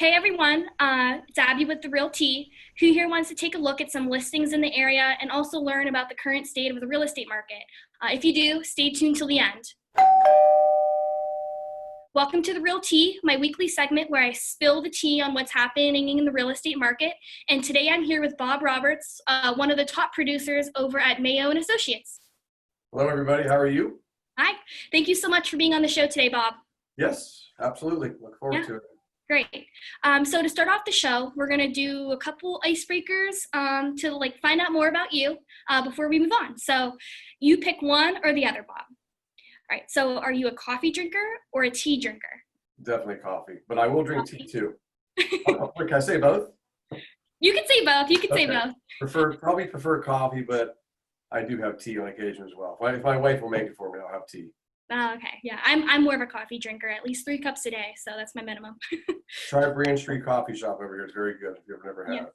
Hey everyone, it's Abby with The Real Tea, who here wants to take a look at some listings in the area and also learn about the current state of the real estate market. If you do, stay tuned till the end. Welcome to The Real Tea, my weekly segment where I spill the tea on what's happening in the real estate market. And today I'm here with Bob Roberts, one of the top producers over at Mayo and Associates. Hello, everybody. How are you? Hi, thank you so much for being on the show today, Bob. Yes, absolutely. Look forward to it. Great. So to start off the show, we're going to do a couple icebreakers to find out more about you before we move on. So you pick one or the other, Bob. All right. So are you a coffee drinker or a tea drinker? Definitely coffee, but I will drink tea too. Can I say both? You can say both. You can say both. Probably prefer coffee, but I do have tea on occasion as well. If my wife will make it for me, I'll have tea. Oh, okay. Yeah, I'm more of a coffee drinker, at least 3 cups a day. So that's my minimum. Try Branch Street Coffee Shop over here. It's very good if you've never had it.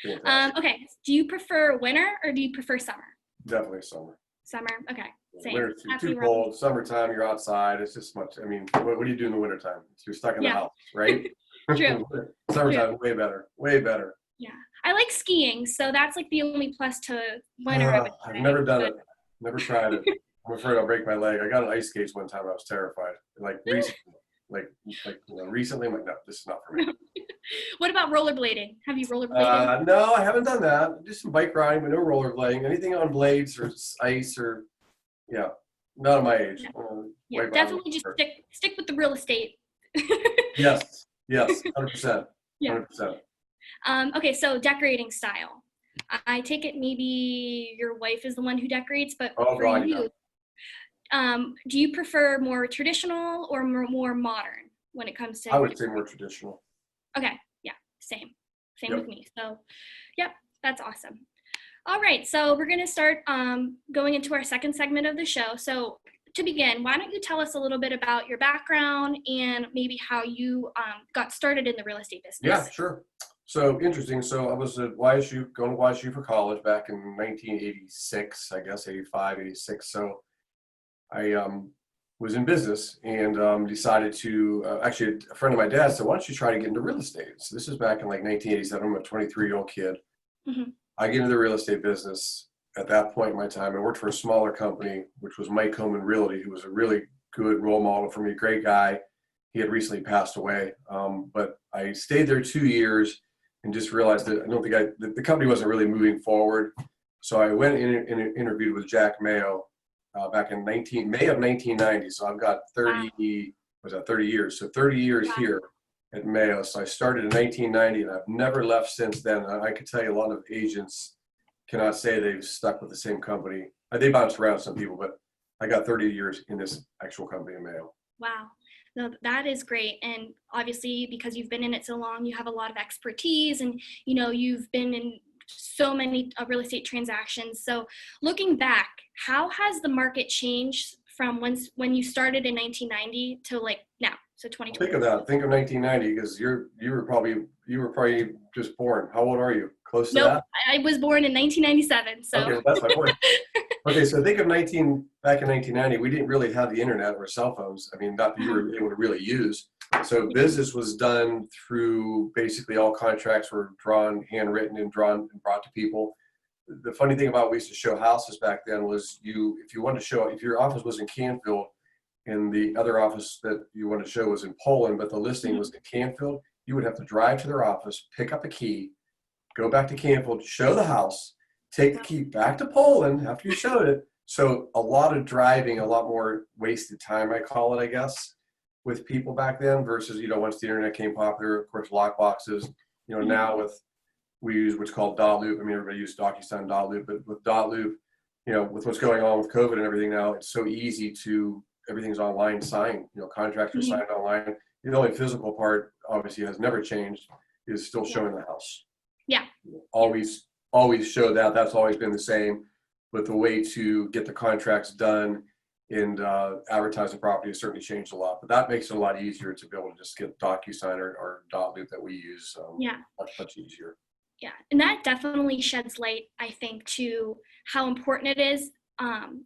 Yes. Okay. Do you prefer winter or do you prefer summer? Definitely summer. Summer. Okay. Same. Winter's too cold. Summertime, you're outside. It's just much. I mean, what do you do in the wintertime? You're stuck in the house, right? True. Summertime, way better. Way better. Yeah. I like skiing, so that's like the only plus to winter. I've never done it. Never tried it. I'm afraid I'll break my leg. I got an ice skates one time. I was terrified. Recently, I'm like, no, this is not for me. What about rollerblading? Have you rollerbladed? No, I haven't done that. Just some bike riding, but no rollerblading. Anything on blades or ice or, not at my age. Yeah, definitely just stick with the real estate. Yes, 100%. Yeah. 100%. Okay, so decorating style. I take it maybe your wife is the one who decorates, but for you, do you prefer more traditional or more modern when it comes to? I would say more traditional. Okay, yeah, same with me. So, that's awesome. All right, so we're gonna start going into our second segment of the show. So to begin, why don't you tell us a little bit about your background and maybe how you got started in the real estate business? Yeah, sure. So interesting. So I was at YSU, going to YSU for college back in 1986, I guess, 85, 86. So I was in business and decided to, actually a friend of my dad said, why don't you try to get into real estate? So this is back in 1987. I'm a 23-year-old kid. Mm-hmm. I get into the real estate business at that point in my time. I worked for a smaller company, which was Mike Realty, who was a really good role model for me, great guy. He had recently passed away. But I stayed there 2 years and just realized that the company wasn't really moving forward. So I went in and interviewed with Jack Mayo back in May of 1990. So I've got 30 years. So 30 years here at Mayo. So I started in 1990 and I've never left since then. I could tell you a lot of agents cannot say they've stuck with the same company. They bounce around, some people, but I got 30 years in this actual company in Mayo. Wow. No, that is great. And obviously, because you've been in it so long, you have a lot of expertise and, you've been in so many real estate transactions. So looking back, how has the market changed from when you started in 1990 to now, so 2020? Think of that. Think of 1990 because you were probably just born. How old are you? Close to that? I was born in 1997. So. Okay, well, that's my point. Okay, so think of back in 1990, we didn't really have the internet or cell phones. I mean, not that you were able to really use. So business was done through basically all contracts were handwritten and brought to people. The funny thing about we used to show houses back then was if you wanted to show, if your office was in Canfield and the other office that you wanted to show was in Poland, but the listing was in Canfield, you would have to drive to their office, pick up a key, go back to Canfield, show the house, take the key back to Poland after you showed it. So a lot of driving, a lot more wasted time, I call it, I guess, with people back then versus, once the internet came popular, of course, lock boxes, now we use what's called dot loop. I mean, everybody uses DocuSign dot loop, but with dot loop, with what's going on with COVID and everything now, it's so easy everything's online signed, contracts are signed online. The only physical part obviously has never changed is still showing the house. Yeah. Always show that. That's always been the same. But the way to get the contracts done and advertise the property has certainly changed a lot. But that makes it a lot easier to be able to just get DocuSign or dot loop that we use. Much easier. Yeah, and that definitely sheds light, I think, to how important it is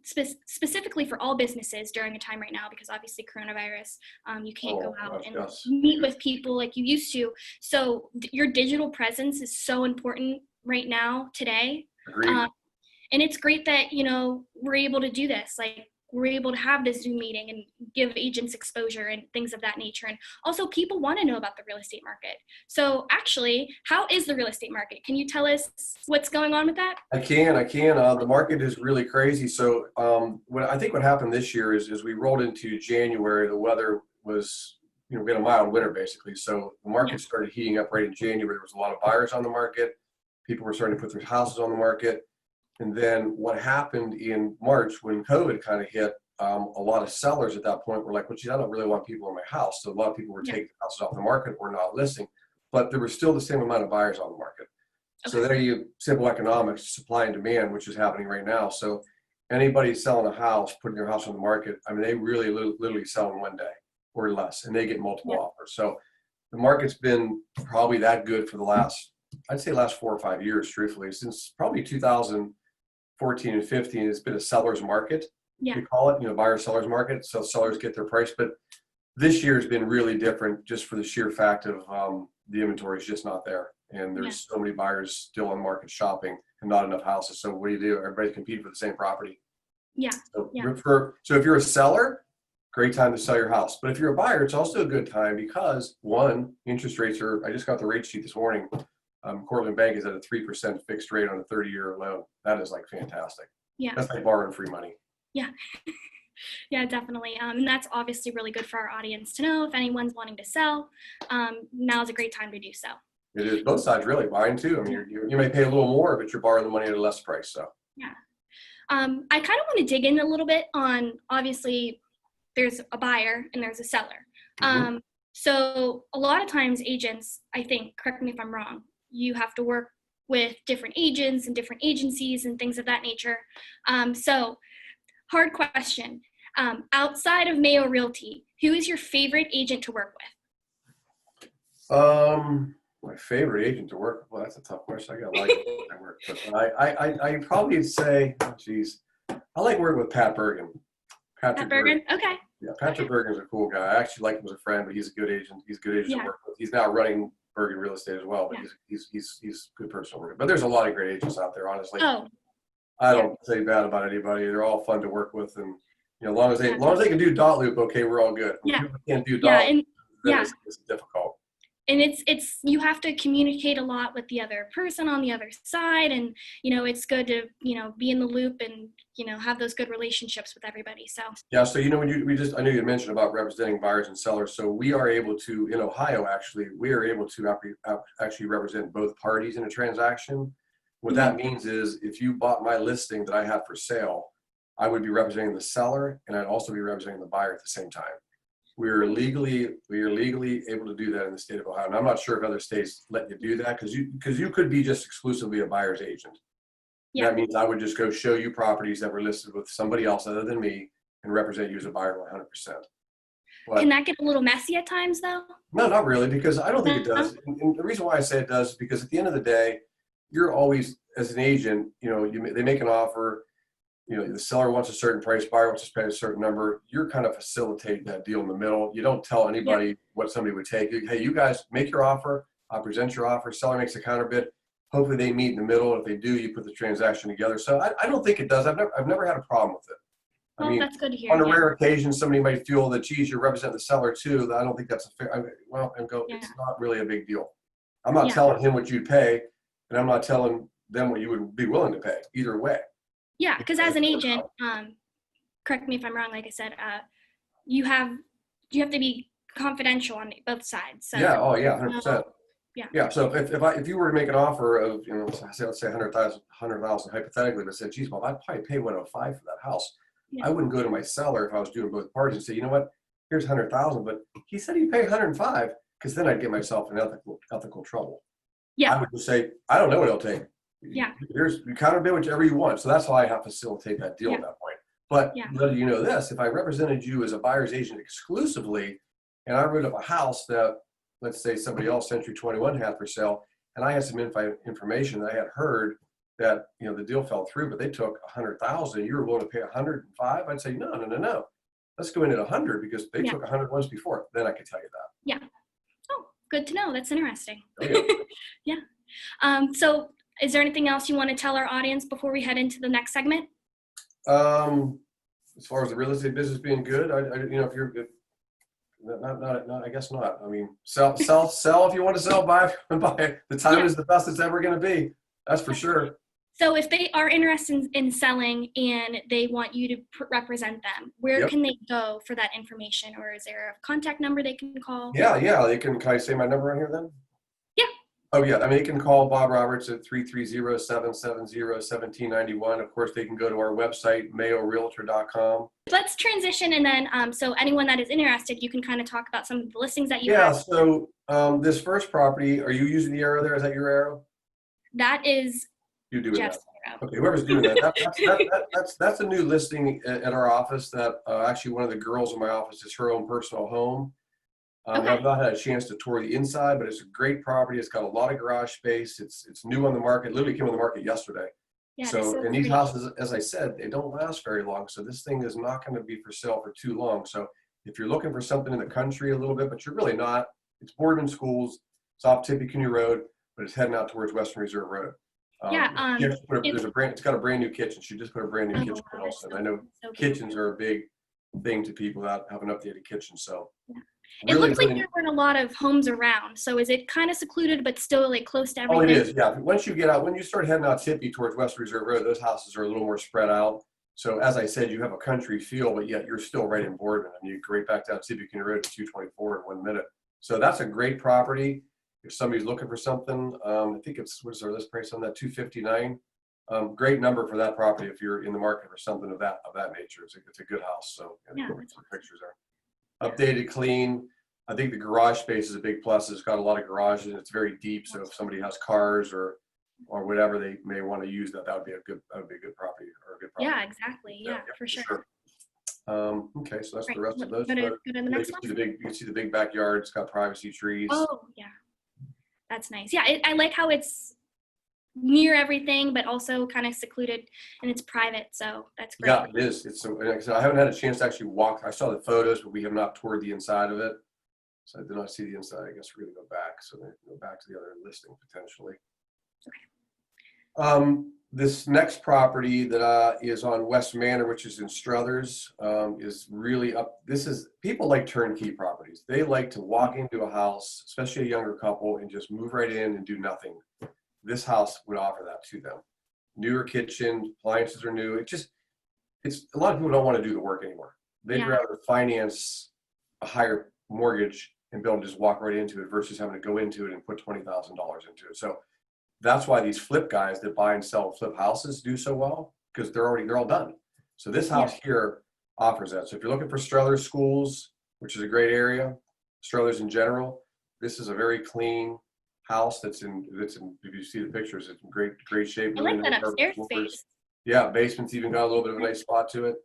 specifically for all businesses during a time right now, because obviously coronavirus, you can't go out and yes. meet with people like you used to. So your digital presence is so important right now today. Agreed. And it's great that, you know, we're able to do this. Like, we're able to have this Zoom meeting and give agents exposure and things of that nature. And also, people want to know about the real estate market. So actually, how is the real estate market? Can you tell us what's going on with that? I can. The market is really crazy. So I think what happened this year is we rolled into January. The weather was, we had a mild winter basically. So the market started heating up right in January. There was a lot of buyers on the market. People were starting to put their houses on the market. And then what happened in March when COVID kind of hit, a lot of sellers at that point were like, well, geez, I don't really want people in my house. So a lot of people were taking houses off the market or not listing, but there was still the same amount of buyers on the market. Okay. So there you simple economics, supply and demand, which is happening right now. So anybody selling a house, putting their house on the market, I mean, they really literally sell in one day or less, and they get multiple offers. So the market's been probably that good for the last 4 or 5 years, truthfully, since probably 2014 and 15. It's been a seller's market. We call it, buyer seller's market. So sellers get their price, but this year has been really different just for the sheer fact of the inventory is just not there. And there's so many buyers still on market shopping and not enough houses. So what do? Everybody's competing for the same property. So if you're a seller, great time to sell your house. But if you're a buyer, it's also a good time because one, interest rates I just got the rate sheet this morning. Cortland Bank is at a 3% fixed rate on a 30-year loan. That is like fantastic. That's like borrowing free money. Yeah, definitely. And that's obviously really good for our audience to know if anyone's wanting to sell. Now is a great time to do so. It is both sides, really. Buying too. I mean, you may pay a little more, but you're borrowing the money at a less price. So I kind of want to dig in a little bit on, obviously, there's a buyer and there's a seller. So a lot of times agents, I think, correct me if I'm wrong, you have to work with different agents and different agencies and things of that nature. So hard question. Outside of Mayo Realty, who is your favorite agent to work with? My favorite agent to work with? Well, that's a tough question. I got like I work with. I probably say, I like working with Pat Bergen. Pat Bergen? Okay. Yeah, Patrick Bergen's a cool guy. I actually like him as a friend, but he's a good agent. He's a good agent to work with. He's now running Bergen Real Estate as well, but he's a good person to work with. But there's a lot of great agents out there, honestly. I don't say bad about anybody. They're all fun to work with, and as long as they can do dot loop, okay, we're all good. When people can't do dot loop, it's difficult. And it's you have to communicate a lot with the other person on the other side, and it's good to be in the loop and have those good relationships with everybody. So so when I know you mentioned about representing buyers and sellers. So we are able to, in Ohio, we are able to actually represent both parties in a transaction. What that means is if you bought my listing that I have for sale, I would be representing the seller and I'd also be representing the buyer at the same time. We are legally able to do that in the state of Ohio. And I'm not sure if other states let you do that because you could be just exclusively a buyer's agent. That means I would just go show you properties that were listed with somebody else other than me and represent you as a buyer 100%. Can that get a little messy at times though? No, not really, because I don't think it does. And the reason why I say it does is because at the end of the day, you're always, as an agent, they make an offer, the seller wants a certain price, buyer wants to pay a certain number. You're kind of facilitating that deal in the middle. You don't tell anybody what somebody would take. Hey, you guys make your offer. I'll present your offer. Seller makes a counter bid. Hopefully they meet in the middle. If they do, you put the transaction together. So I don't think it does. I've never had a problem with it. Well, that's good to hear. On a rare occasion, somebody might feel that, geez, you represent the seller too. I don't think that's a fair. It's not really a big deal. I'm not telling him what you'd pay, and I'm not telling them what you would be willing to pay. Either way. Yeah, because as an agent, correct me if I'm wrong. Like I said, you have to be confidential on both sides. So, 100%. So if you were to make an offer of let's say 100,000 hypothetically, but said, geez, well, I'd probably pay 105 for that house. I wouldn't go to my seller if I was doing both parties and say, you know what, here's 100,000, but he said he'd pay 105, because then I'd get myself in ethical trouble. I would just say, I don't know what he'll take. Here's you counter bid whichever you want. So that's how I have to facilitate that deal at that point. But let you know this, if I represented you as a buyer's agent exclusively, and I wrote up a house that, let's say somebody else, Century 21, had for sale, and I had some information that I had heard that, the deal fell through, but they took 100,000. You were willing to pay 105. I'd say, no, no, no, no. Let's go in at 100 because they took 100 once before. Then I could tell you that. Yeah. Oh, good to know. That's interesting. Oh, yeah. Yeah. So is there anything else you want to tell our audience before we head into the next segment? As far as the real estate business being good, if you're good, not, I guess not. I mean, sell if you want to sell, buy. The time is the best it's ever going to be. That's for sure. So if they are interested in selling and they want you to represent them, where can they go for that information? Or is there a contact number they can call? Yeah. Can I say my number on here then? Yeah. Oh, yeah. I mean, they can call Bob Roberts at 330-770-1791. Of course, they can go to our website, mayorealtor.com. Let's transition, and then so anyone that is interested, you can kind of talk about some of the listings that you have. have. So this first property, are you using the arrow there? Is that your arrow? That is you doing Jeff's that. arrow. Okay, whoever's doing that, that's a new listing at our office that actually one of the girls in my office, is her own personal home. I've not had a chance to tour the inside, but it's a great property. It's got a lot of garage space. It's new on the market. Literally came on the market yesterday. Yeah, So and these houses, as I said, they don't last very long. So this thing is not going to be for sale for too long. So if you're looking for something in the country a little bit, but you're really not, it's Boardman schools. It's off Tippecanoe Road, but it's heading out towards Western Reserve Road. It's got a brand new kitchen. She just put a brand new kitchen in also. And I know kitchens are a big thing to people that have an updated kitchen. So it looks like there weren't a lot of homes around. So is it kind of secluded, but still like close to everything? Oh, it is. Yeah. Once you get out, when you start heading out Tippy towards West Reserve Road, those houses are a little more spread out. So as I said, you have a country feel, but yet you're still right in Boardman. I mean, you go right back down Tippecanoe Road to 224 in 1 minute. So that's a great property. If somebody's looking for something, I think it's, what's our list price on that? 259. Great number for that property if you're in the market for something of that nature. It's a good house. So some pictures there. Updated, clean. I think the garage space is a big plus. It's got a lot of garages and it's very deep. So if somebody has cars or whatever they may want to use, that would be a good property or a good property. Yeah, exactly. Yeah, for sure. Okay, so that's the rest of those. Go to the next one. You can see the big backyard. It's got privacy trees. Oh, yeah. That's nice. Yeah, I like how it's near everything, but also kind of secluded and it's private. So that's great. Yeah, it is. It's so, like I said, I haven't had a chance to actually walk. I saw the photos, but we have not toured the inside of it. So I did not see the inside. I guess we're going to go back. So they go back to the other listing potentially. Okay. This next property that is on West Manor, which is in Struthers, is really up. People like turnkey properties. They like to walk into a house, especially a younger couple, and just move right in and do nothing. This house would offer that to them. Newer kitchen, appliances are new. It's a lot of people don't want to do the work anymore. They'd rather finance a higher mortgage and be able to just walk right into it versus having to go into it and put $20,000 into it. So that's why these flip guys that buy and sell flip houses do so well, because they're all done. So this house here offers that. So if you're looking for Struthers schools, which is a great area, Struthers in general, this is a very clean house that's in if you see the pictures, it's in great shape. I like that upstairs space. Yeah, basement's even got a little bit of a nice spot to it.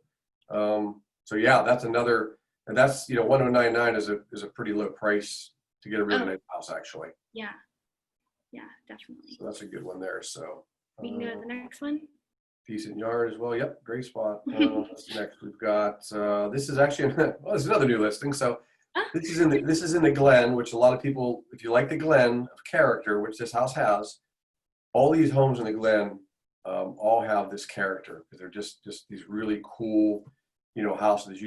So yeah, that's another, and that's 1099 is a pretty low price to get a really nice house actually. Yeah. Yeah, definitely. So that's a good one there. So we can go to the next one. Decent yard as well. Yep, great spot. What's next? We've got this is actually this is another new listing. So this is in the Glen, which a lot of people, if you like the Glen of character, which this house has, all these homes in the Glen all have this character because they're just these really cool, houses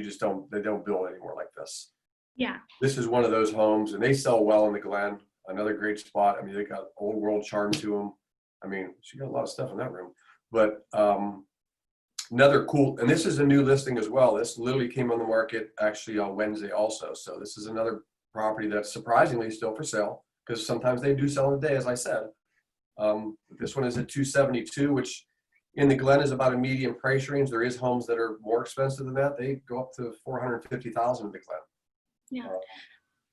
they don't build anymore like this. Yeah. This is one of those homes, and they sell well in the Glen. Another great spot. I mean, they got old world charm to them. I mean, she got a lot of stuff in that room. But another cool, and this is a new listing as well. This literally came on the market actually on Wednesday also. So this is another property that's surprisingly still for sale because sometimes they do sell in a day, as I said. This one is at 272, which in the Glen is about a medium price range. There is homes that are more expensive than that. They go up to $450,000 in the Glen. Yeah.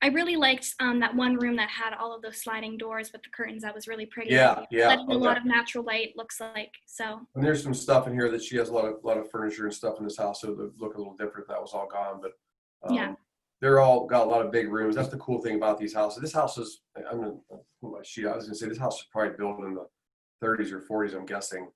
I really liked that one room that had all of those sliding doors with the curtains. That was really pretty. Yeah. Letting a lot of natural light, looks like. So. And there's some stuff in here that she has a lot of furniture and stuff in this house, so they look a little different. That was all gone, but they're all got a lot of big rooms. That's the cool thing about these houses. This house is, I was gonna say this house is probably built in the 30s or 40s, I'm guessing,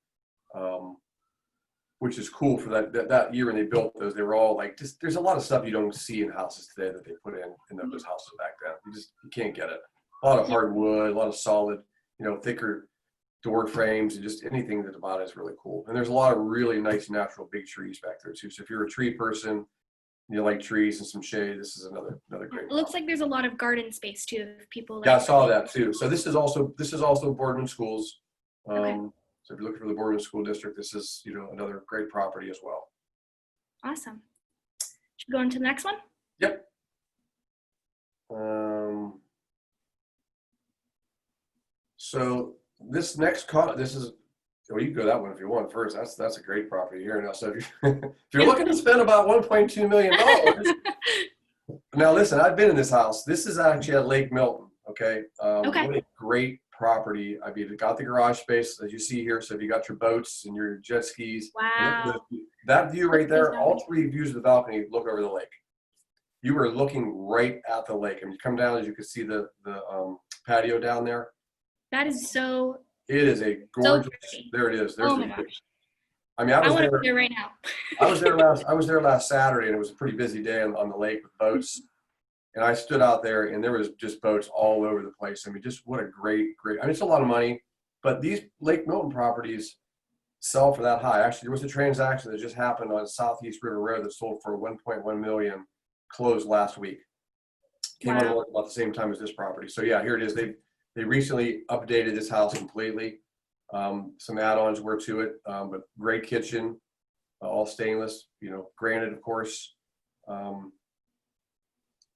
which is cool for that year when they built those. They were all like, just there's a lot of stuff you don't see in houses today that they put in those houses back then. You can't get it. A lot of hardwood, a lot of solid, thicker door frames, and just anything that's about it is really cool. And there's a lot of really nice natural big trees back there too. So if you're a tree person, you like trees and some shade, this is another great. It looks like there's a lot of garden space too. If people. Yeah, I saw that too. So this is also Boardman schools. Okay. So if you're looking for the Boardman school district, this is another great property as well. Awesome. Should we go on to the next one? Yep. So this next this is, well, you can go that one if you want first. That's a great property here. Now, so if you're looking to spend about $1.2 million, now listen, I've been in this house. This is actually at Lake Milton. Okay. Okay. What a great property. I mean, it got the garage space as you see here. So if you got your boats and your jet skis, wow, that view right there, all three views of the balcony look over the lake. You were looking right at the lake, and you come down, as you can see the patio down there. That is so. It is a gorgeous. So there it is. There's my gosh. I mean, I was want there to be there right now. I was there last Saturday, and it was a pretty busy day on the lake with boats. And I stood out there, and there was just boats all over the place. I mean, just what a great. I mean, it's a lot of money, but these Lake Milton properties sell for that high. Actually, there was a transaction that just happened on Southeast River Road that sold for $1.1 million, closed last week. Came on about the same time as this property. So yeah, here it is. They recently updated this house completely. Some add-ons were to it, but great kitchen, all stainless, granite, of course.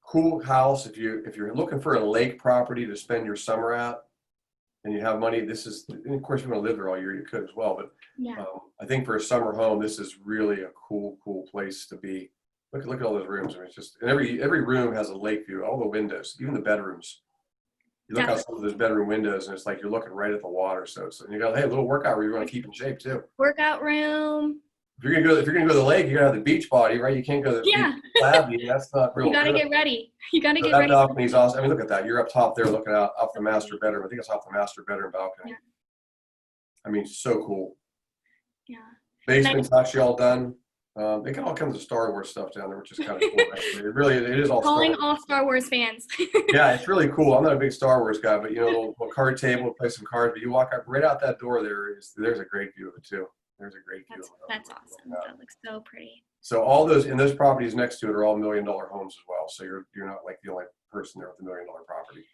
Cool house. If you're looking for a lake property to spend your summer at, and you have money, this is, and of course, if you want to live there all year, you could as well. But I think for a summer home, this is really a cool place to be. Look at all those rooms. I mean, it's just, and every room has a lake view. All the windows, even the bedrooms. You look out some of those bedroom windows, and it's like you're looking right at the water. So you got, hey, a little workout where you want to keep in shape too. Workout room. If you're gonna go to the lake, you gotta have the beach body, right? You can't go to the beach flabby. That's not real. You gotta get ready. Get ready. That balcony's awesome. I mean, look at that. You're up top there, looking out off the master bedroom. I think it's off the master bedroom balcony. Yeah. I mean, so cool. Yeah. Basement's actually all done. They got all kinds of Star Wars stuff down there, which is kind of cool. Actually, it is all. Calling all Star Wars fans. Yeah, it's really cool. I'm not a big Star Wars guy, but little card table, play some cards. But you walk up right out that door, there's a great view of it too. There's a great view. That's awesome. That looks so pretty. So all those properties next to it are all $1 million homes as well. So you're not like the only person there with $1 million property.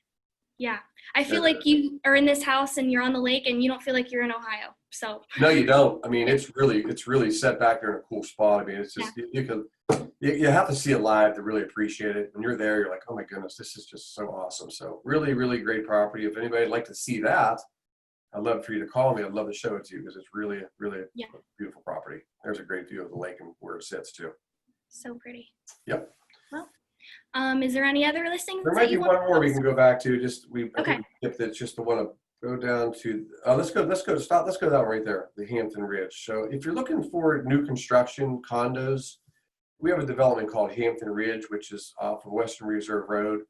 Yeah, I feel like you are in this house and you're on the lake and you don't feel like you're in Ohio. So no, you don't. I mean, it's really set back there in a cool spot. I mean, it's just you have to see it live to really appreciate it. When you're there, you're like, oh my goodness, this is just so awesome. So really, really great property. If anybody'd like to see that, I'd love for you to call me. I'd love to show it to you because it's really a beautiful property. There's a great view of the lake and where it sits too. So pretty. Yep. Well, is there any other listings? There might be one more we can go back to. It's just the one to go down to. Let's go to that one right there, the Hampton Ridge. So if you're looking for new construction condos, we have a development called Hampton Ridge, which is off of Western Reserve Road,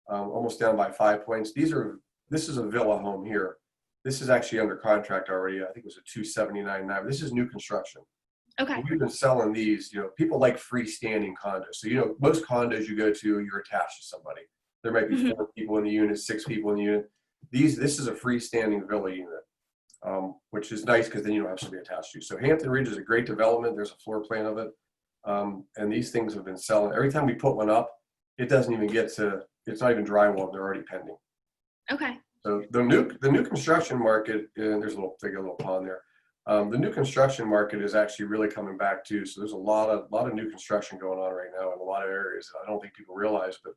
almost down by 5 Points. This is a villa home here. This is actually under contract already. I think it was a $279,900. This is new construction. Okay. And we've been selling these. People like freestanding condos. So most condos you go to, you're attached to somebody. There might be 4 people in the unit, 6 people in the unit. This is a freestanding villa unit, which is nice because then you don't have somebody attached to you. So Hampton Ridge is a great development. There's a floor plan of it, and these things have been selling. Every time we put one up, it doesn't even get to. It's not even drywall. They're already pending. Okay. So the new construction market, and there's a little pond there. The new construction market is actually really coming back too. So there's a lot of new construction going on right now in a lot of areas. I don't think people realize, but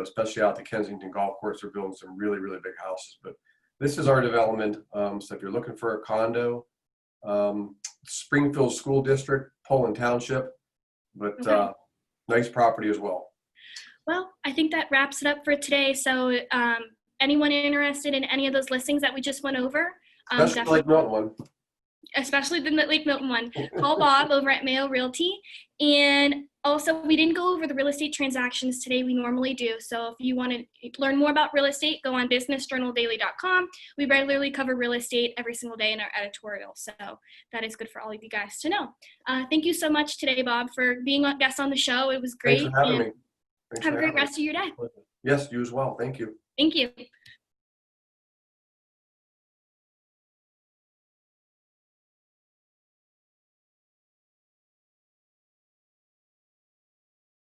especially out the Kensington golf course, they're building some really, really big houses. But this is our development. So if you're looking for a condo, Springfield School District, Poland Township, but nice property as well. Well, I think that wraps it up for today. So anyone interested in any of those listings that we just went over, That's the Lake Milton one. especially the Lake Milton one. Call Bob over at Mayo Realty. And also, we didn't go over the real estate transactions today. We normally do. So if you want to learn more about real estate, go on businessjournaldaily.com. We regularly cover real estate every single day in our editorial. So that is good for all of you guys to know. Thank you so much today, Bob, for being a guest on the show. It was great. Thanks for having me. Have a great rest of your day. Yes, you as well. Thank you. Thank you.